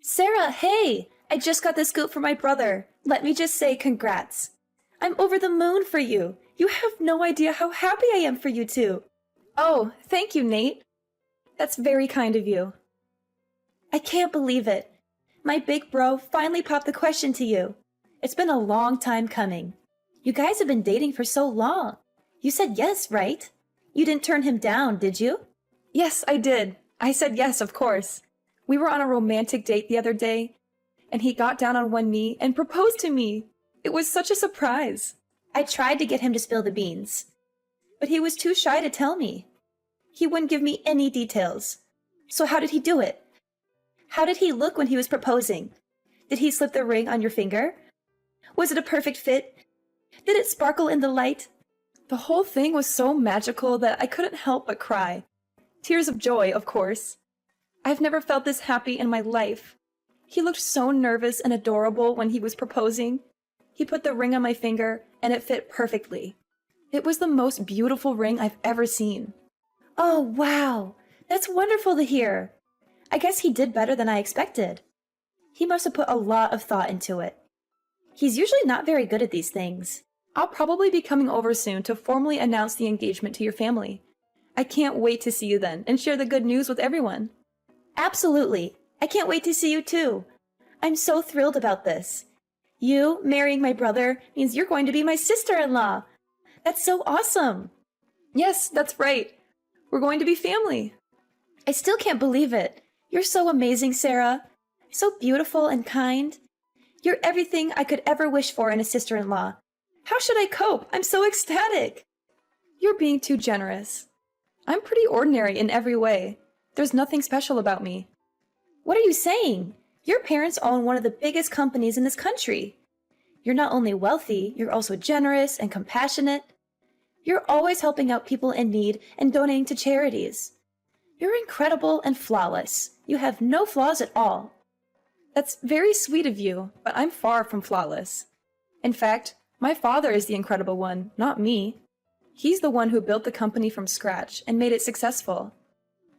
Sarah, hey! I just got the scoop from my brother. Let me just say congrats. I'm over the moon for you. You have no idea how happy I am for you two. Oh, thank you, Nate. That's very kind of you. I can't believe it. My big bro finally popped the question to you. It's been a long time coming. You guys have been dating for so long. You said yes, right? You didn't turn him down, did you? Yes, I did. I said yes, of course. We were on a romantic date the other day, and he got down on one knee and proposed to me. It was such a surprise. I tried to get him to spill the beans, but he was too shy to tell me. He wouldn't give me any details. So how did he do it? How did he look when he was proposing? Did he slip the ring on your finger? Was it a perfect fit? Did it sparkle in the light? The whole thing was so magical that I couldn't help but cry. Tears of joy, of course. I've never felt this happy in my life. He looked so nervous and adorable when he was proposing. He put the ring on my finger, and it fit perfectly. It was the most beautiful ring I've ever seen. Oh, wow! That's wonderful to hear. I guess he did better than I expected. He must have put a lot of thought into it. He's usually not very good at these things. I'll probably be coming over soon to formally announce the engagement to your family. I can't wait to see you then and share the good news with everyone. Absolutely. I can't wait to see you too. I'm so thrilled about this. You marrying my brother means you're going to be my sister-in-law. That's so awesome. Yes, that's right. We're going to be family. I still can't believe it. You're so amazing, Sarah. So beautiful and kind. You're everything I could ever wish for in a sister-in-law. How should I cope? I'm so ecstatic. You're being too generous. I'm pretty ordinary in every way. There's nothing special about me. What are you saying? Your parents own one of the biggest companies in this country. You're not only wealthy, you're also generous and compassionate. You're always helping out people in need and donating to charities. You're incredible and flawless. You have no flaws at all. That's very sweet of you, but I'm far from flawless. In fact, my father is the incredible one, not me. He's the one who built the company from scratch and made it successful.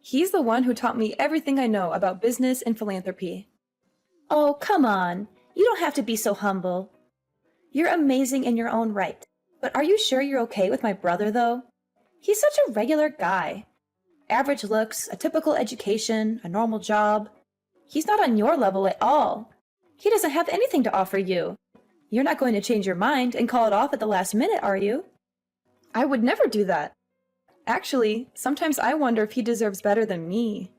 He's the one who taught me everything I know about business and philanthropy. Oh, come on. You don't have to be so humble. You're amazing in your own right. But are you sure you're okay with my brother, though? He's such a regular guy. Average looks, a typical education, a normal job. He's not on your level at all. He doesn't have anything to offer you. You're not going to change your mind and call it off at the last minute, are you? I would never do that. Actually, sometimes I wonder if he deserves better than me.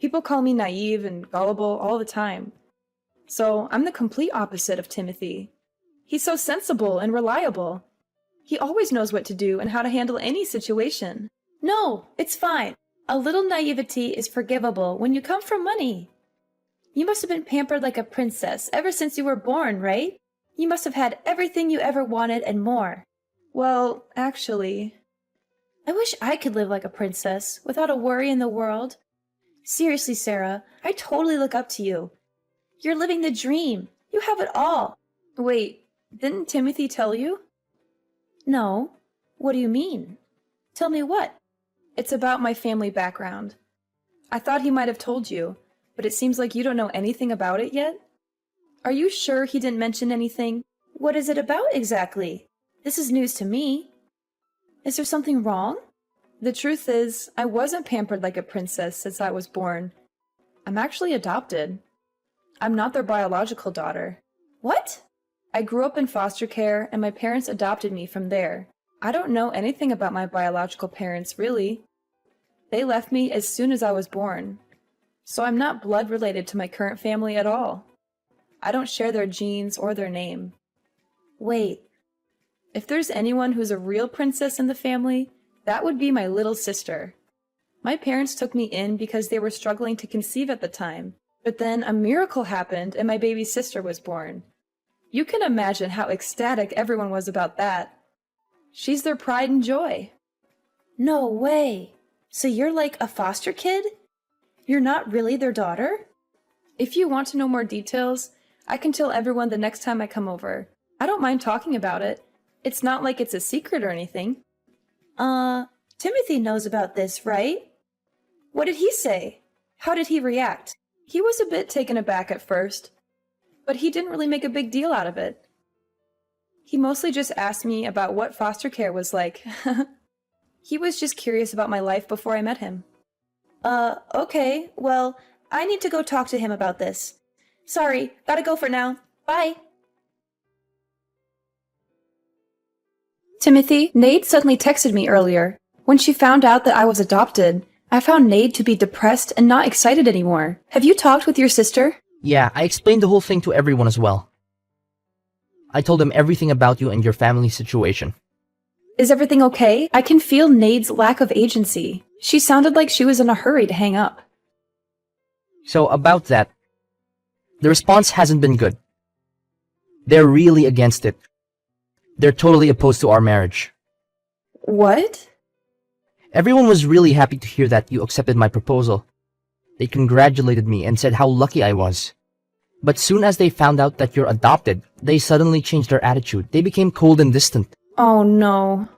People call me naive and gullible all the time. So I'm the complete opposite of Timothy. He's so sensible and reliable. He always knows what to do and how to handle any situation. No, it's fine. A little naivety is forgivable when you come from money. You must have been pampered like a princess ever since you were born, right? You must have had everything you ever wanted and more. Well, actually, I wish I could live like a princess without a worry in the world. Seriously, Sarah, I totally look up to you. You're living the dream. You have it all. Wait, didn't Timothy tell you? No. What do you mean? Tell me what? It's about my family background. I thought he might have told you, but it seems like you don't know anything about it yet. Are you sure he didn't mention anything? What is it about exactly? This is news to me. Is there something wrong? The truth is, I wasn't pampered like a princess since I was born. I'm actually adopted. I'm not their biological daughter. What? I grew up in foster care, and my parents adopted me from there. I don't know anything about my biological parents, really. They left me as soon as I was born. So I'm not blood related to my current family at all. I don't share their genes or their name. Wait. If there's anyone who's a real princess in the family, that would be my little sister. My parents took me in because they were struggling to conceive at the time, but then a miracle happened and my baby sister was born. You can imagine how ecstatic everyone was about that. She's their pride and joy. No way! So you're like a foster kid? You're not really their daughter? If you want to know more details, I can tell everyone the next time I come over. I don't mind talking about it. It's not like it's a secret or anything. Timothy knows about this, right? What did he say? How did he react? He was a bit taken aback at first, but he didn't really make a big deal out of it. He mostly just asked me about what foster care was like. He was just curious about my life before I met him. Okay, well, I need to go talk to him about this. Sorry, gotta go for now. Bye. Timothy, Nate suddenly texted me earlier. When she found out that I was adopted, I found Nate to be depressed and not excited anymore. Have you talked with your sister? Yeah, I explained the whole thing to everyone as well. I told them everything about you and your family situation. Is everything okay? I can feel Nade's lack of agency. She sounded like she was in a hurry to hang up. So about that, the response hasn't been good. They're really against it. They're totally opposed to our marriage. What? Everyone was really happy to hear that you accepted my proposal. They congratulated me and said how lucky I was. But soon as they found out that you're adopted, they suddenly changed their attitude. They became cold and distant. Oh no.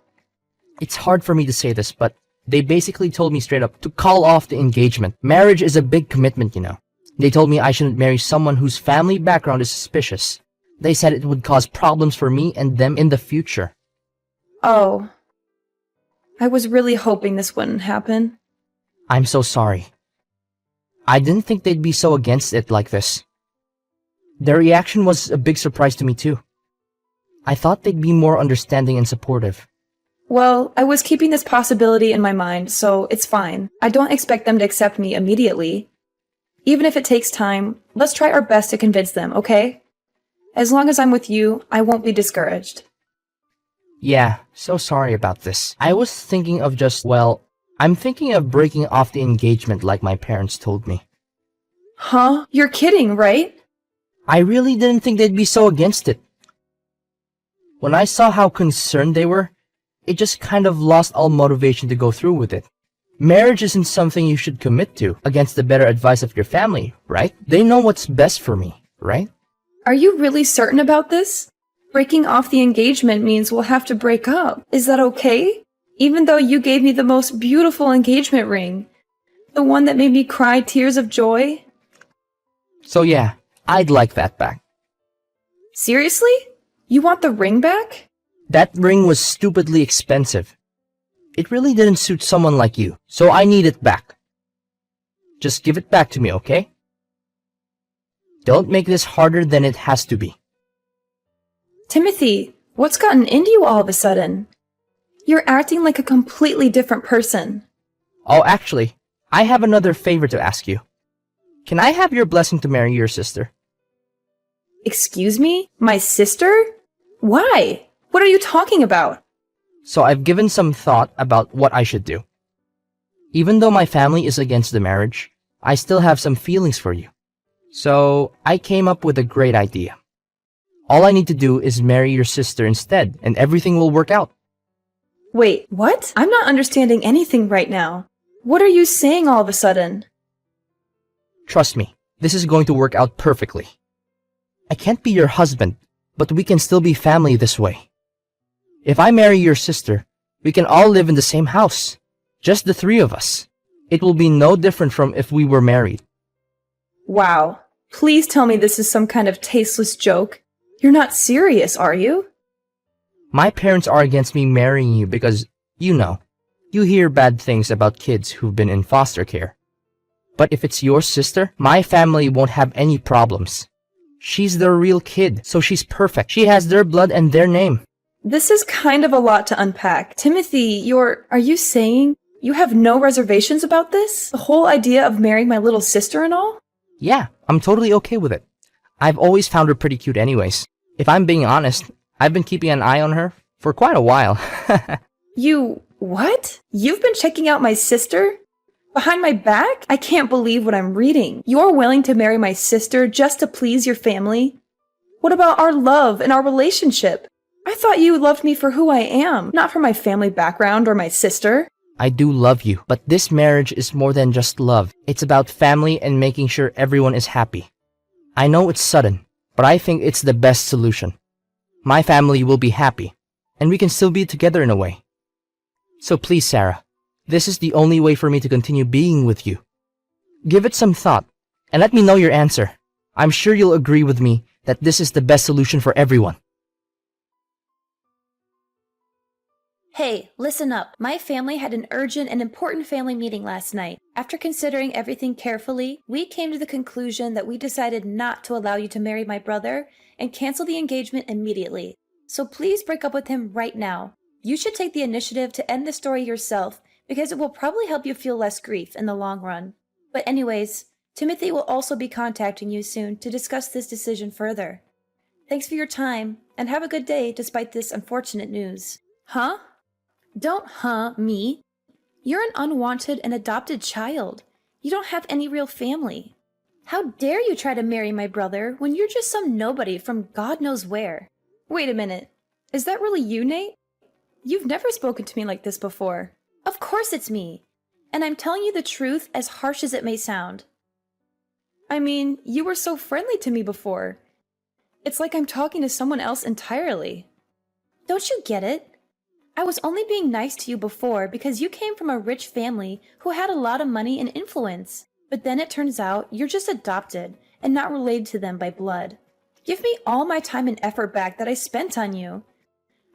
It's hard for me to say this, but they basically told me straight up to call off the engagement. Marriage is a big commitment, you know. They told me I shouldn't marry someone whose family background is suspicious. They said it would cause problems for me and them in the future. Oh. I was really hoping this wouldn't happen. I'm so sorry. I didn't think they'd be so against it like this. Their reaction was a big surprise to me too. I thought they'd be more understanding and supportive. Well, I was keeping this possibility in my mind, so it's fine. I don't expect them to accept me immediately. Even if it takes time, let's try our best to convince them, okay? As long as I'm with you, I won't be discouraged. Yeah, so sorry about this. I was thinking of I'm thinking of breaking off the engagement like my parents told me. Huh? You're kidding, right? I really didn't think they'd be so against it. When I saw how concerned they were, it just kind of lost all motivation to go through with it. Marriage isn't something you should commit to against the better advice of your family, right? They know what's best for me, right? Are you really certain about this? Breaking off the engagement means we'll have to break up. Is that okay? Even though you gave me the most beautiful engagement ring. The one that made me cry tears of joy. So yeah, I'd like that back. Seriously? You want the ring back? That ring was stupidly expensive. It really didn't suit someone like you, so I need it back. Just give it back to me, okay? Don't make this harder than it has to be. Timothy, what's gotten into you all of a sudden? You're acting like a completely different person. Oh, actually, I have another favor to ask you. Can I have your blessing to marry your sister? Excuse me? My sister? Why? What are you talking about? So I've given some thought about what I should do. Even though my family is against the marriage, I still have some feelings for you. So I came up with a great idea. All I need to do is marry your sister instead, and everything will work out. Wait, what? I'm not understanding anything right now. What are you saying all of a sudden? Trust me, this is going to work out perfectly. I can't be your husband, but we can still be family this way. If I marry your sister, we can all live in the same house. Just the three of us. It will be no different from if we were married. Wow. Please tell me this is some kind of tasteless joke. You're not serious, are you? My parents are against me marrying you because, you know, you hear bad things about kids who've been in foster care. But if it's your sister, my family won't have any problems. She's their real kid, so she's perfect. She has their blood and their name. This is kind of a lot to unpack. Timothy, are you saying you have no reservations about this? The whole idea of marrying my little sister and all? Yeah, I'm totally okay with it. I've always found her pretty cute anyways. If I'm being honest, I've been keeping an eye on her for quite a while. What? You've been checking out my sister? Behind my back? I can't believe what I'm reading. You're willing to marry my sister just to please your family? What about our love and our relationship? I thought you loved me for who I am, not for my family background or my sister. I do love you, but this marriage is more than just love. It's about family and making sure everyone is happy. I know it's sudden, but I think it's the best solution. My family will be happy, and we can still be together in a way. So please, Sarah, this is the only way for me to continue being with you. Give it some thought, and let me know your answer. I'm sure you'll agree with me that this is the best solution for everyone. Hey, listen up. My family had an urgent and important family meeting last night. After considering everything carefully, we came to the conclusion that we decided not to allow you to marry my brother and cancel the engagement immediately. So please break up with him right now. You should take the initiative to end the story yourself because it will probably help you feel less grief in the long run. But anyways, Timothy will also be contacting you soon to discuss this decision further. Thanks for your time, and have a good day despite this unfortunate news. Huh? Don't me. You're an unwanted and adopted child. You don't have any real family. How dare you try to marry my brother when you're just some nobody from God knows where? Wait a minute. Is that really you, Nate? You've never spoken to me like this before. Of course it's me. And I'm telling you the truth, as harsh as it may sound. I mean, you were so friendly to me before. It's like I'm talking to someone else entirely. Don't you get it? I was only being nice to you before because you came from a rich family who had a lot of money and influence. But then it turns out you're just adopted and not related to them by blood. Give me all my time and effort back that I spent on you.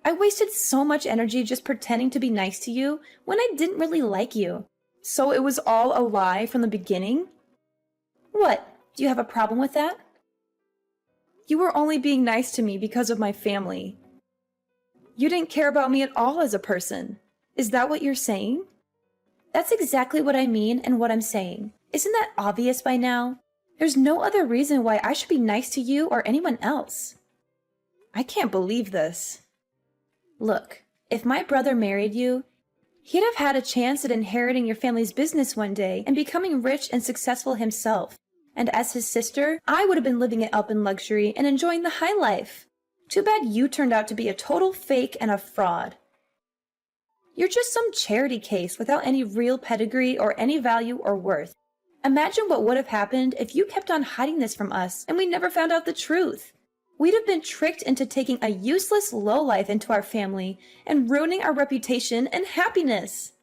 I wasted so much energy just pretending to be nice to you when I didn't really like you. So it was all a lie from the beginning? What? Do you have a problem with that? You were only being nice to me because of my family. You didn't care about me at all as a person. Is that what you're saying? That's exactly what I mean and what I'm saying. Isn't that obvious by now? There's no other reason why I should be nice to you or anyone else. I can't believe this. Look, if my brother married you, he'd have had a chance at inheriting your family's business one day and becoming rich and successful himself. And as his sister, I would have been living it up in luxury and enjoying the high life. Too bad you turned out to be a total fake and a fraud. You're just some charity case without any real pedigree or any value or worth. Imagine what would have happened if you kept on hiding this from us and we never found out the truth. We'd have been tricked into taking a useless lowlife into our family and ruining our reputation and happiness.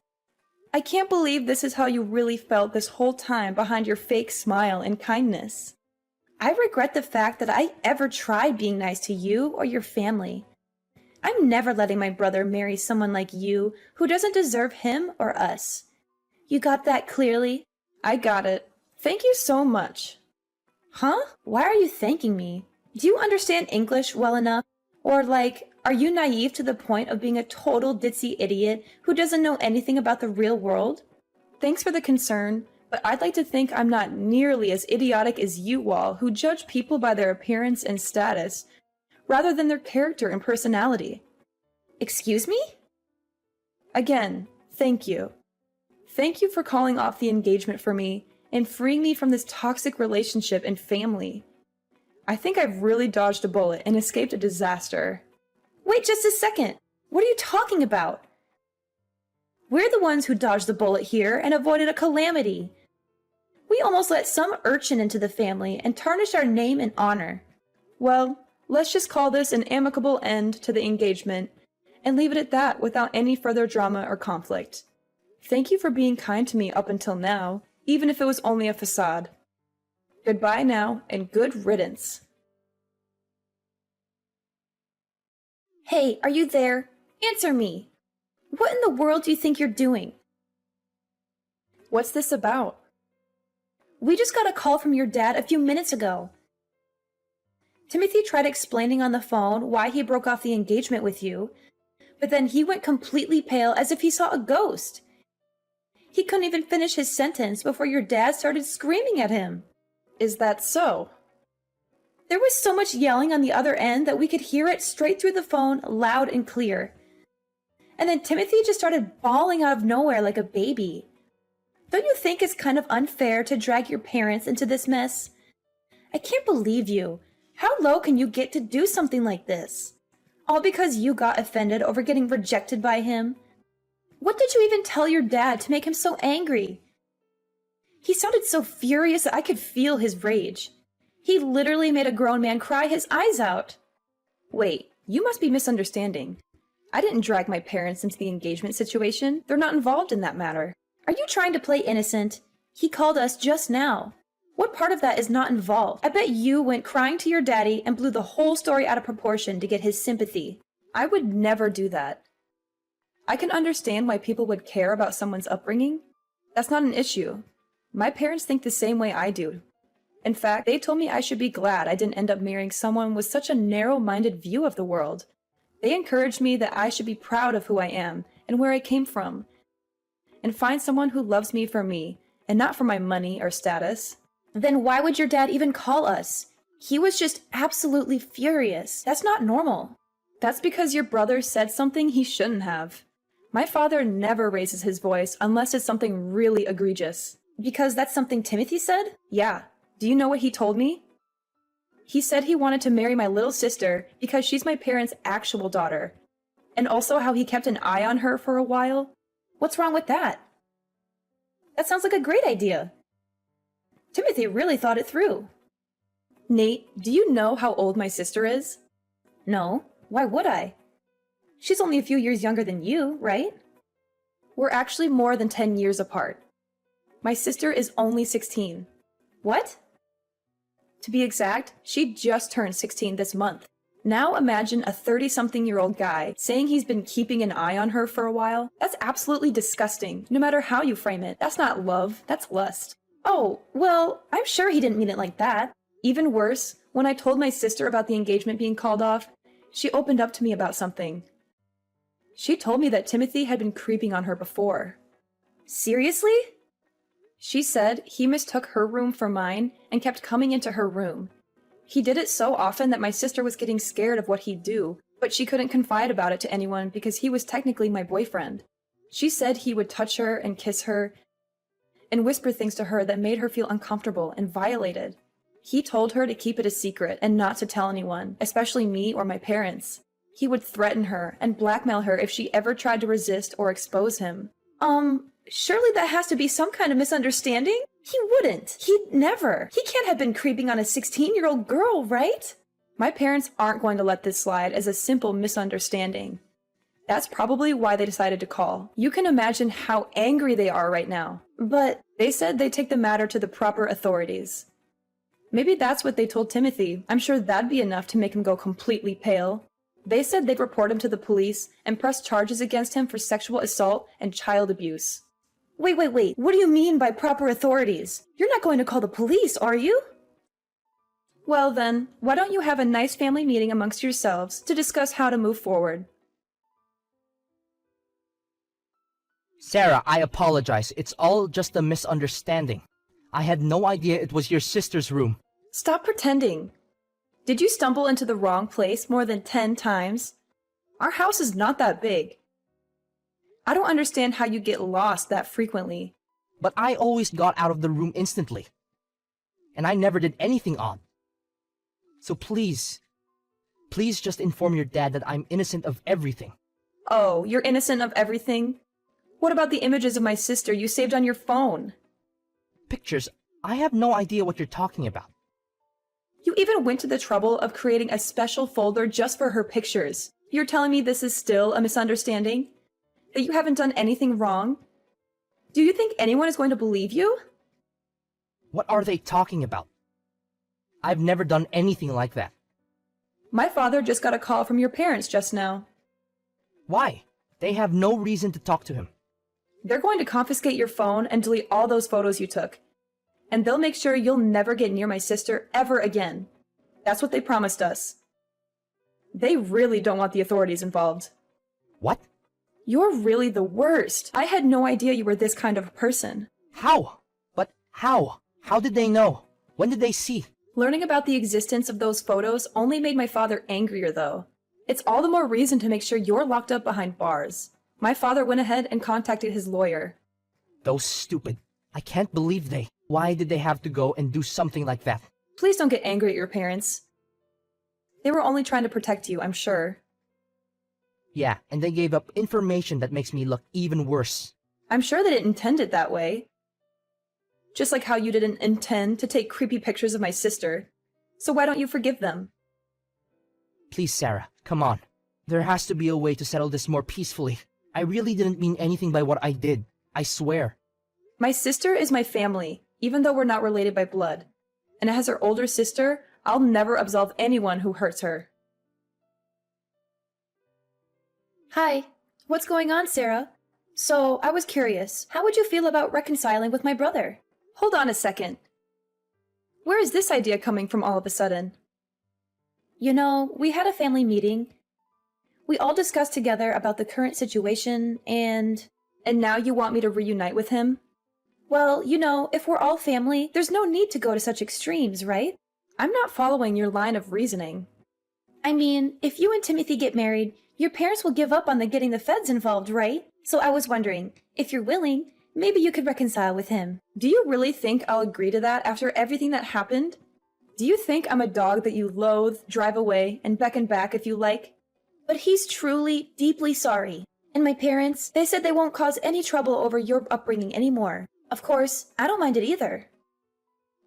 I can't believe this is how you really felt this whole time behind your fake smile and kindness. I regret the fact that I ever tried being nice to you or your family. I'm never letting my brother marry someone like you who doesn't deserve him or us. You got that clearly? I got it. Thank you so much. Huh? Why are you thanking me? Do you understand English well enough? Or are you naive to the point of being a total ditzy idiot who doesn't know anything about the real world? Thanks for the concern, but I'd like to think I'm not nearly as idiotic as you all who judge people by their appearance and status, rather than their character and personality. Excuse me? Again, thank you. Thank you for calling off the engagement for me and freeing me from this toxic relationship and family. I think I've really dodged a bullet and escaped a disaster. Wait just a second. What are you talking about? We're the ones who dodged the bullet here and avoided a calamity. We almost let some urchin into the family and tarnished our name and honor. Well, let's just call this an amicable end to the engagement and leave it at that without any further drama or conflict. Thank you for being kind to me up until now, even if it was only a facade. Goodbye now, and good riddance. Hey, are you there? Answer me. What in the world do you think you're doing? What's this about? We just got a call from your dad a few minutes ago. Timothy tried explaining on the phone why he broke off the engagement with you, but then he went completely pale as if he saw a ghost. He couldn't even finish his sentence before your dad started screaming at him. Is that so? There was so much yelling on the other end that we could hear it straight through the phone, loud and clear. And then Timothy just started bawling out of nowhere like a baby. Don't you think it's kind of unfair to drag your parents into this mess? I can't believe you. How low can you get to do something like this? All because you got offended over getting rejected by him? What did you even tell your dad to make him so angry? He sounded so furious that I could feel his rage. He literally made a grown man cry his eyes out. Wait, you must be misunderstanding. I didn't drag my parents into the engagement situation. They're not involved in that matter. Are you trying to play innocent? He called us just now. What part of that is not involved? I bet you went crying to your daddy and blew the whole story out of proportion to get his sympathy. I would never do that. I can understand why people would care about someone's upbringing. That's not an issue. My parents think the same way I do. In fact, they told me I should be glad I didn't end up marrying someone with such a narrow-minded view of the world. They encouraged me that I should be proud of who I am and where I came from, and find someone who loves me for me, and not for my money or status. Then why would your dad even call us? He was just absolutely furious. That's not normal. That's because your brother said something he shouldn't have. My father never raises his voice unless it's something really egregious. Because that's something Timothy said? Yeah. Do you know what he told me? He said he wanted to marry my little sister because she's my parents' actual daughter. And also how he kept an eye on her for a while. What's wrong with that? That sounds like a great idea. Timothy really thought it through. Nate, do you know how old my sister is? No. Why would I? She's only a few years younger than you, right? We're actually more than 10 years apart. My sister is only 16. What? To be exact, she just turned 16 this month. Now imagine a 30-something-year-old guy saying he's been keeping an eye on her for a while. That's absolutely disgusting, no matter how you frame it. That's not love, that's lust. Oh, well, I'm sure he didn't mean it like that. Even worse, when I told my sister about the engagement being called off, she opened up to me about something. She told me that Timothy had been creeping on her before. Seriously? She said he mistook her room for mine and kept coming into her room. He did it so often that my sister was getting scared of what he'd do, but she couldn't confide about it to anyone because he was technically my boyfriend. She said he would touch her and kiss her and whisper things to her that made her feel uncomfortable and violated. He told her to keep it a secret and not to tell anyone, especially me or my parents. He would threaten her and blackmail her if she ever tried to resist or expose him. Surely that has to be some kind of misunderstanding? He wouldn't. He'd never. He can't have been creeping on a 16-year-old girl, right? My parents aren't going to let this slide as a simple misunderstanding. That's probably why they decided to call. You can imagine how angry they are right now. But they said they'd take the matter to the proper authorities. Maybe that's what they told Timothy. I'm sure that'd be enough to make him go completely pale. They said they'd report him to the police and press charges against him for sexual assault and child abuse. Wait. What do you mean by proper authorities? You're not going to call the police, are you? Well then, why don't you have a nice family meeting amongst yourselves to discuss how to move forward? Sarah, I apologize. It's all just a misunderstanding. I had no idea it was your sister's room. Stop pretending. Did you stumble into the wrong place more than 10 times? Our house is not that big. I don't understand how you get lost that frequently. But I always got out of the room instantly. And I never did anything odd. So please just inform your dad that I'm innocent of everything. Oh, you're innocent of everything? What about the images of my sister you saved on your phone? Pictures? I have no idea what you're talking about. You even went to the trouble of creating a special folder just for her pictures. You're telling me this is still a misunderstanding? That you haven't done anything wrong? Do you think anyone is going to believe you? What are they talking about? I've never done anything like that. My father just got a call from your parents just now. Why? They have no reason to talk to him. They're going to confiscate your phone and delete all those photos you took. And they'll make sure you'll never get near my sister ever again. That's what they promised us. They really don't want the authorities involved. What? You're really the worst. I had no idea you were this kind of a person. How? But how? How did they know? When did they see? Learning about the existence of those photos only made my father angrier, though. It's all the more reason to make sure you're locked up behind bars. My father went ahead and contacted his lawyer. Those stupid. I can't believe they. Why did they have to go and do something like that? Please don't get angry at your parents. They were only trying to protect you, I'm sure. Yeah, and they gave up information that makes me look even worse. I'm sure they didn't intend it that way. Just like how you didn't intend to take creepy pictures of my sister. So why don't you forgive them? Please, Sarah, come on. There has to be a way to settle this more peacefully. I really didn't mean anything by what I did. I swear. My sister is my family. even though we're not related by blood. And as her older sister, I'll never absolve anyone who hurts her. Hi. What's going on, Sarah? So, I was curious, how would you feel about reconciling with my brother? Hold on a second. Where is this idea coming from all of a sudden? You know, we had a family meeting. We all discussed together about the current situation, and now you want me to reunite with him? Well, you know, if we're all family, there's no need to go to such extremes, right? I'm not following your line of reasoning. I mean, if you and Timothy get married, your parents will give up on getting the feds involved, right? So I was wondering, if you're willing, maybe you could reconcile with him. Do you really think I'll agree to that after everything that happened? Do you think I'm a dog that you loathe, drive away, and beckon back if you like? But he's truly, deeply sorry. And my parents, they said they won't cause any trouble over your upbringing anymore. Of course, I don't mind it either.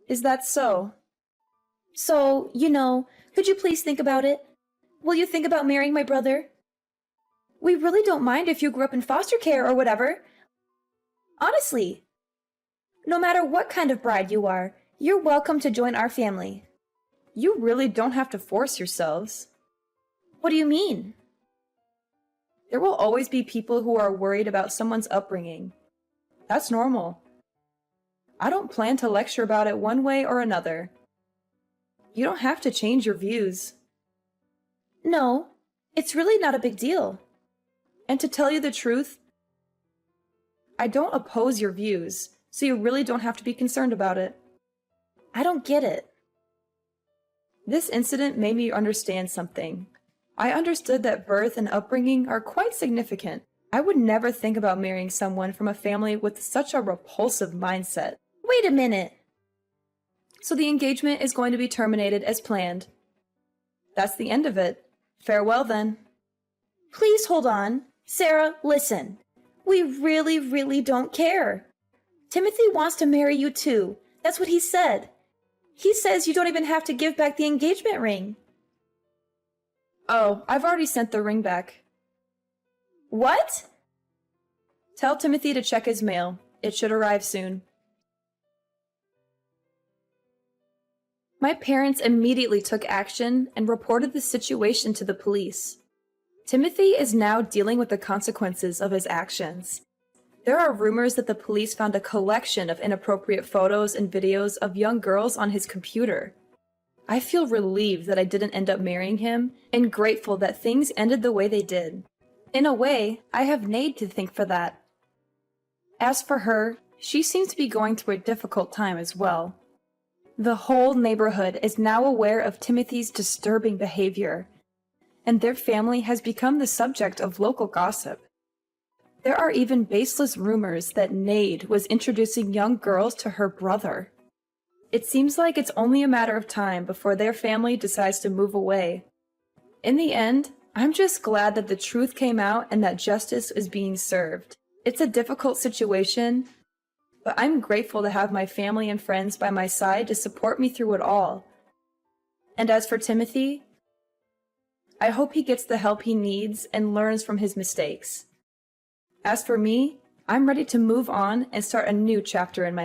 Is that so? So, you know, could you please think about it? Will you think about marrying my brother? We really don't mind if you grew up in foster care or whatever. Honestly. No matter what kind of bride you are, you're welcome to join our family. You really don't have to force yourselves. What do you mean? There will always be people who are worried about someone's upbringing. That's normal. I don't plan to lecture about it one way or another. You don't have to change your views. No, it's really not a big deal. And to tell you the truth, I don't oppose your views, so you really don't have to be concerned about it. I don't get it. This incident made me understand something. I understood that birth and upbringing are quite significant. I would never think about marrying someone from a family with such a repulsive mindset. Wait a minute. So the engagement is going to be terminated as planned. That's the end of it. Farewell then. Please hold on. Sarah, listen. We really, really don't care. Timothy wants to marry you too. That's what he said. He says you don't even have to give back the engagement ring. Oh, I've already sent the ring back. What? Tell Timothy to check his mail. It should arrive soon. My parents immediately took action and reported the situation to the police. Timothy is now dealing with the consequences of his actions. There are rumors that the police found a collection of inappropriate photos and videos of young girls on his computer. I feel relieved that I didn't end up marrying him, and grateful that things ended the way they did. In a way, I have Nate to thank for that. As for her, she seems to be going through a difficult time as well. The whole neighborhood is now aware of Timothy's disturbing behavior, and their family has become the subject of local gossip. There are even baseless rumors that Nade was introducing young girls to her brother. It seems like it's only a matter of time before their family decides to move away. In the end, I'm just glad that the truth came out and that justice is being served. It's a difficult situation, but I'm grateful to have my family and friends by my side to support me through it all. And as for Timothy, I hope he gets the help he needs and learns from his mistakes. As for me, I'm ready to move on and start a new chapter in my life.